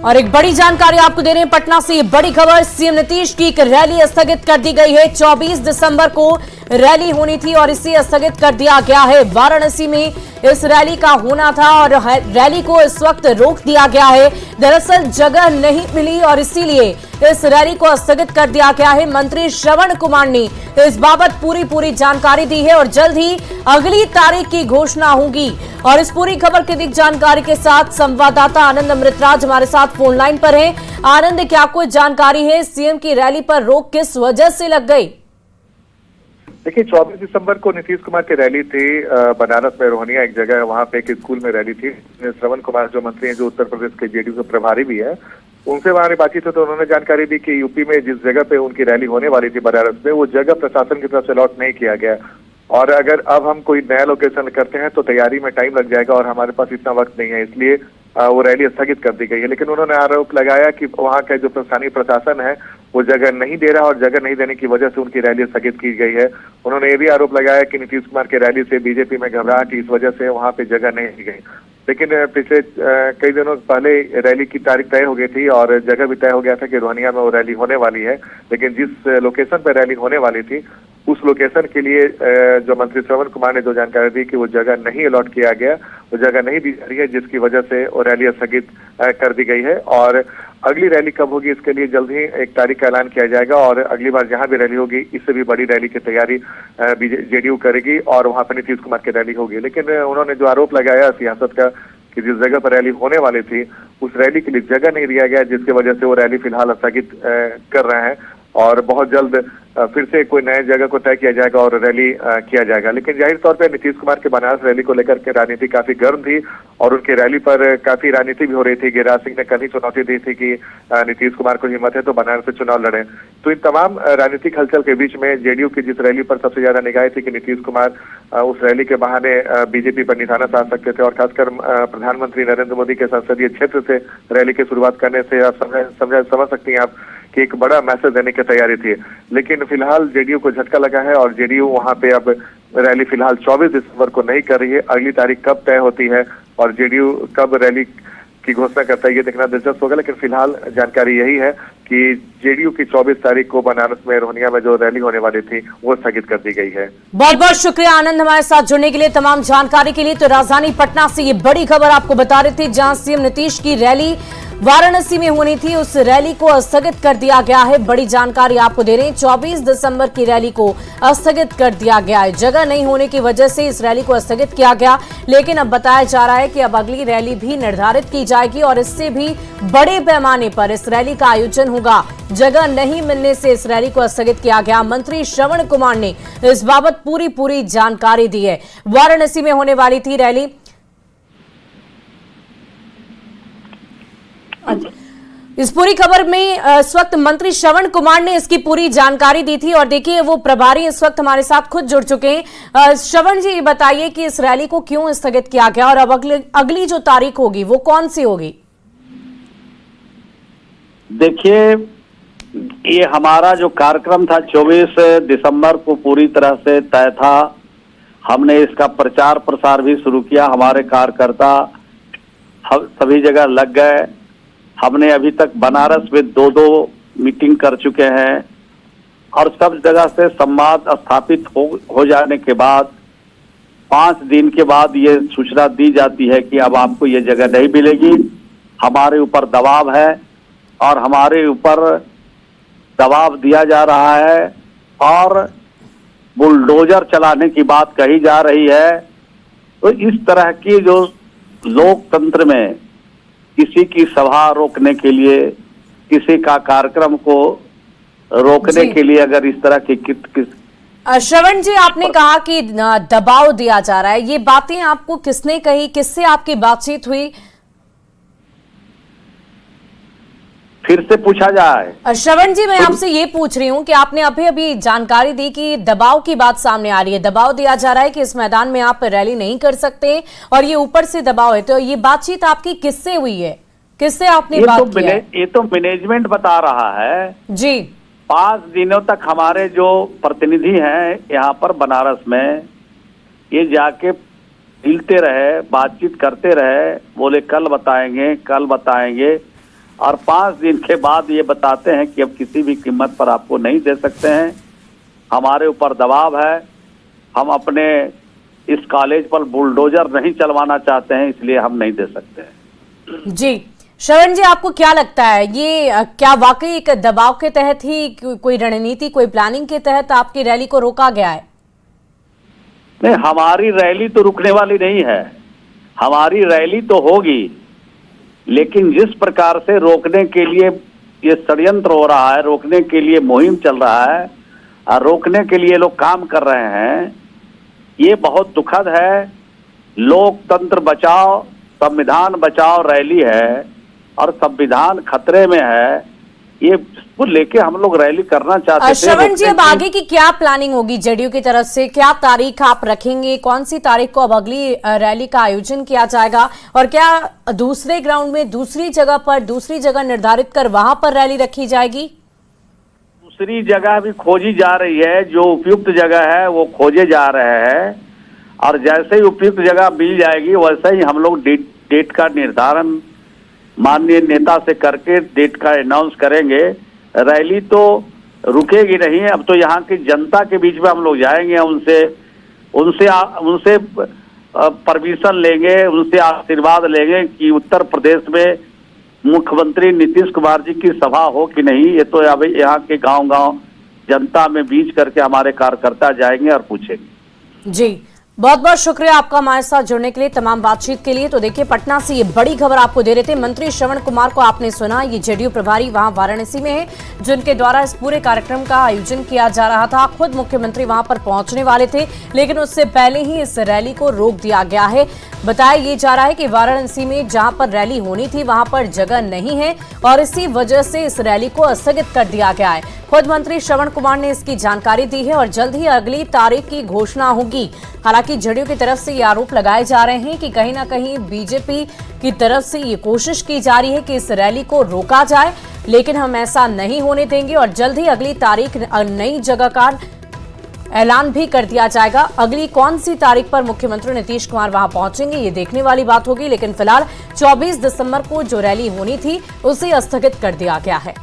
और एक बड़ी जानकारी आपको दे रहे हैं पटना से। ये बड़ी खबर, सीएम नीतीश की एक रैली स्थगित कर दी गई है। 24 दिसंबर को रैली होनी थी और इसे स्थगित कर दिया गया है। वाराणसी में इस रैली का होना था और रैली को इस वक्त रोक दिया गया है। दरअसल जगह नहीं मिली और इसीलिए इस रैली को स्थगित कर दिया गया है। मंत्री श्रवण कुमार ने इस बाबत पूरी जानकारी दी है और जल्द ही अगली तारीख की घोषणा होगी। और इस पूरी खबर की अधिक जानकारी के साथ संवाददाता आनंद अमृतराज हमारे साथ फोन लाइन पर हैं। आनंद, क्या कोई जानकारी है, सीएम की रैली पर रोक किस वजह से लग गई? देखिए, 24 दिसंबर को नीतीश कुमार की रैली थी बनारस में, रोहनिया एक जगह है, वहां पे एक स्कूल में रैली थी। श्रवण कुमार जो मंत्री हैं, जो उत्तर प्रदेश के जेडीयू के प्रभारी भी है, उनसे हमारी बातचीत हुई तो उन्होंने जानकारी दी कि यूपी में जिस जगह पे उनकी रैली होने वाली थी बनारस में, वो जगह प्रशासन की तरफ से अलॉट नहीं किया गया और अगर अब हम कोई नया लोकेशन करते हैं तो तैयारी में टाइम लग जाएगा और हमारे पास इतना वक्त नहीं है, इसलिए वो रैली स्थगित कर दी गई है। लेकिन उन्होंने आरोप लगाया कि वहां का जो स्थानीय प्रशासन है वो जगह नहीं दे रहा और जगह नहीं देने की वजह से उनकी रैली स्थगित की गई है। उन्होंने ये भी आरोप लगाया कि नीतीश कुमार की रैली से बीजेपी में घबराहट, इस वजह से वहां पे जगह नहीं दी गई। लेकिन पिछले कई दिनों पहले रैली की तारीख तय हो गई थी और जगह भी तय हो गया था कि रोहनिया में वो रैली होने वाली है। लेकिन जिस लोकेशन पर रैली होने वाली थी उस लोकेशन के लिए जो मंत्री श्रवण कुमार ने जो जानकारी दी कि वो जगह नहीं अलॉट किया गया, वो जगह नहीं दी जा रही है, जिसकी वजह से वो रैली स्थगित कर दी गई है। और अगली रैली कब होगी इसके लिए जल्द ही एक तारीख का ऐलान किया जाएगा और अगली बार जहां भी रैली होगी इससे भी बड़ी रैली की तैयारी जेडीयू करेगी और वहां पर नीतीश कुमार की रैली होगी। लेकिन उन्होंने जो आरोप लगाया सियासत का कि जिस जगह पर रैली होने वाली थी उस रैली के लिए जगह नहीं दिया गया, जिसकी वजह से वो रैली फिलहाल स्थगित कर रहे हैं और बहुत जल्द फिर से कोई नए जगह को तय किया जाएगा और रैली किया जाएगा। लेकिन जाहिर तौर पे नीतीश कुमार के बनारस रैली को लेकर के राजनीति काफी गर्म थी और उनकी रैली पर काफी राजनीति भी हो रही थी। गिरिराज सिंह ने कल ही चुनौती दी थी कि नीतीश कुमार को हिम्मत है तो बनारस से चुनाव लड़े। तो इन तमाम राजनीतिक हलचल के बीच में जेडीयू की जिस रैली पर सबसे ज्यादा निगाहें थी कि नीतीश कुमार उस रैली के बहाने बीजेपी पर निशाना साध सकते थे और खासकर प्रधानमंत्री नरेंद्र मोदी के संसदीय क्षेत्र से रैली की शुरुआत करने से आप समझ सकती हैं आप कि एक बड़ा मैसेज देने की तैयारी थी। लेकिन फिलहाल जेडीयू को झटका लगा है और जेडीयू वहां पे अब रैली फिलहाल 24 दिसंबर को नहीं कर रही है। अगली तारीख कब तय होती है और जेडीयू कब रैली की घोषणा करता है ये देखना दिलचस्प होगा। लेकिन फिलहाल जानकारी यही है कि जेडीयू की 24 तारीख को बनारस में रोहनिया में जो रैली होने वाली थी वो स्थगित कर दी गई है। बहुत बहुत शुक्रिया आनंद हमारे साथ जुड़ने के लिए, तमाम जानकारी के लिए। तो राजधानी पटना से ये बड़ी खबर आपको बता रहे थे, जहां सीएम नीतीश की रैली वाराणसी में होनी थी, उस रैली को स्थगित कर दिया गया है। बड़ी जानकारी आपको दे रहे हैं, 24 दिसंबर की रैली को स्थगित कर दिया गया है। जगह नहीं होने की वजह से इस रैली को स्थगित किया गया। लेकिन अब बताया जा रहा है कि अब अगली रैली भी निर्धारित की जाएगी और इससे भी बड़े पैमाने पर इस रैली का आयोजन होगा। जगह नहीं मिलने से इस रैली को स्थगित किया गया। मंत्री श्रवण कुमार ने इस बाबत पूरी जानकारी दी है। वाराणसी में होने वाली थी रैली। इस पूरी खबर में इस वक्त मंत्री श्रवण कुमार ने इसकी पूरी जानकारी दी थी और देखिए वो प्रभारी इस वक्त हमारे साथ खुद जुड़ चुके हैं। श्रवण जी, बताइए कि इस रैली को क्यों स्थगित किया गया और अब अगली जो तारीख होगी वो कौन सी होगी? देखिए, ये हमारा जो कार्यक्रम था 24 दिसंबर को पूरी तरह से तय था। हमने इसका प्रचार प्रसार भी शुरू किया, हमारे कार्यकर्ता सभी जगह लग गए। हमने अभी तक बनारस में 2 मीटिंग कर चुके हैं और सब जगह से संवाद स्थापित हो जाने के बाद 5 दिन के बाद ये सूचना दी जाती है कि अब आपको ये जगह नहीं मिलेगी। हमारे ऊपर दबाव है और हमारे ऊपर दबाव दिया जा रहा है और बुलडोजर चलाने की बात कही जा रही है। तो इस तरह की जो लोकतंत्र में किसी की सभा रोकने के लिए, किसी का कार्यक्रम को रोकने के लिए अगर इस तरह की श्रवण जी, आपने कहा कि दबाव दिया जा रहा है, ये बातें आपको किसने कही, किससे आपकी बातचीत हुई? फिर से पूछा जाए। श्रवण जी, मैं आपसे ये पूछ रही हूँ कि आपने अभी जानकारी दी कि दबाव की बात सामने आ रही है, दबाव दिया जा रहा है कि इस मैदान में आप रैली नहीं कर सकते और ये ऊपर से दबाव है। तो ये बातचीत आपकी किससे हुई है, किससे आपने बात की है? ये तो मैनेजमेंट बता रहा है जी। 5 दिनों तक हमारे जो प्रतिनिधि हैं यहाँ पर बनारस में, ये जाके मिलते रहे, बातचीत करते रहे, बोले कल बताएंगे कल बताएंगे। और 5 दिन के बाद ये बताते हैं कि अब किसी भी कीमत पर आपको नहीं दे सकते हैं, हमारे ऊपर दबाव है, हम अपने इस कॉलेज पर बुलडोजर नहीं चलवाना चाहते हैं, इसलिए हम नहीं दे सकते हैं। जी श्रवण जी, आपको क्या लगता है ये क्या वाकई एक दबाव के तहत ही, कोई रणनीति, कोई प्लानिंग के तहत आपकी रैली को रोका गया है? नहीं, हमारी रैली तो रुकने वाली नहीं है, हमारी रैली तो होगी, लेकिन जिस प्रकार से रोकने के लिए ये षड्यंत्र हो रहा है, रोकने के लिए मुहिम चल रहा है और रोकने के लिए लोग काम कर रहे हैं, ये बहुत दुखद है। लोकतंत्र बचाओ संविधान बचाओ रैली है और संविधान खतरे में है, ये को लेके हम लोग रैली करना चाहते थे। श्रवण जी, अब आगे की क्या प्लानिंग होगी जेडीयू की तरफ से? क्या तारीख आप रखेंगे? कौन सी तारीख को अब अगली रैली का आयोजन किया जाएगा? और क्या दूसरे ग्राउंड में, दूसरी जगह निर्धारित कर वहां पर रैली रखी जाएगी? दूसरी जगह भी खोजी जा रही है, जो उपयुक्त जगह है वो खोजे जा रहे हैं, और जैसे ही उपयुक्त जगह मिल जाएगी वैसे ही हम लोग डेट का निर्धारण माननीय नेता से करके डेट का अनाउंस करेंगे। रैली तो रुकेगी नहीं, अब तो यहाँ की जनता के बीच में हम लोग जाएंगे, उनसे परमिशन लेंगे, उनसे आशीर्वाद लेंगे कि उत्तर प्रदेश में मुख्यमंत्री नीतीश कुमार जी की सभा हो कि नहीं। ये तो अभी यहाँ के गांव-गांव जनता में बीच करके हमारे कार्यकर्ता जाएंगे और पूछेंगे। जी, बहुत बहुत शुक्रिया आपका हमारे साथ जुड़ने के लिए, तमाम बातचीत के लिए। तो देखिए, पटना से ये बड़ी खबर आपको दे रहे थे। मंत्री श्रवण कुमार को आपने सुना, ये जेडीयू प्रभारी वहां वाराणसी में है, जिनके द्वारा इस पूरे कार्यक्रम का आयोजन किया जा रहा था। खुद मुख्यमंत्री वहां पर पहुंचने वाले थे, लेकिन उससे पहले ही इस रैली को रोक दिया गया है। बताया ये जा रहा है कि वाराणसी में जहां पर रैली होनी थी वहां पर जगह नहीं है और इसी वजह से इस रैली को स्थगित कर दिया गया है। खुद मंत्री श्रवण कुमार ने इसकी जानकारी दी है और जल्द ही अगली तारीख की घोषणा होगी। हालांकि जेडीयू की तरफ से ये आरोप लगाए जा रहे हैं कि कहीं ना कहीं बीजेपी की तरफ से ये कोशिश की जा रही है कि इस रैली को रोका जाए, लेकिन हम ऐसा नहीं होने देंगे और जल्द ही अगली तारीख, नई जगह का ऐलान भी कर दिया जाएगा। अगली कौन सी तारीख पर मुख्यमंत्री नीतीश कुमार वहां पहुंचेंगे ये देखने वाली बात होगी, लेकिन फिलहाल 24 दिसंबर को जो रैली होनी थी उसे स्थगित कर दिया गया है।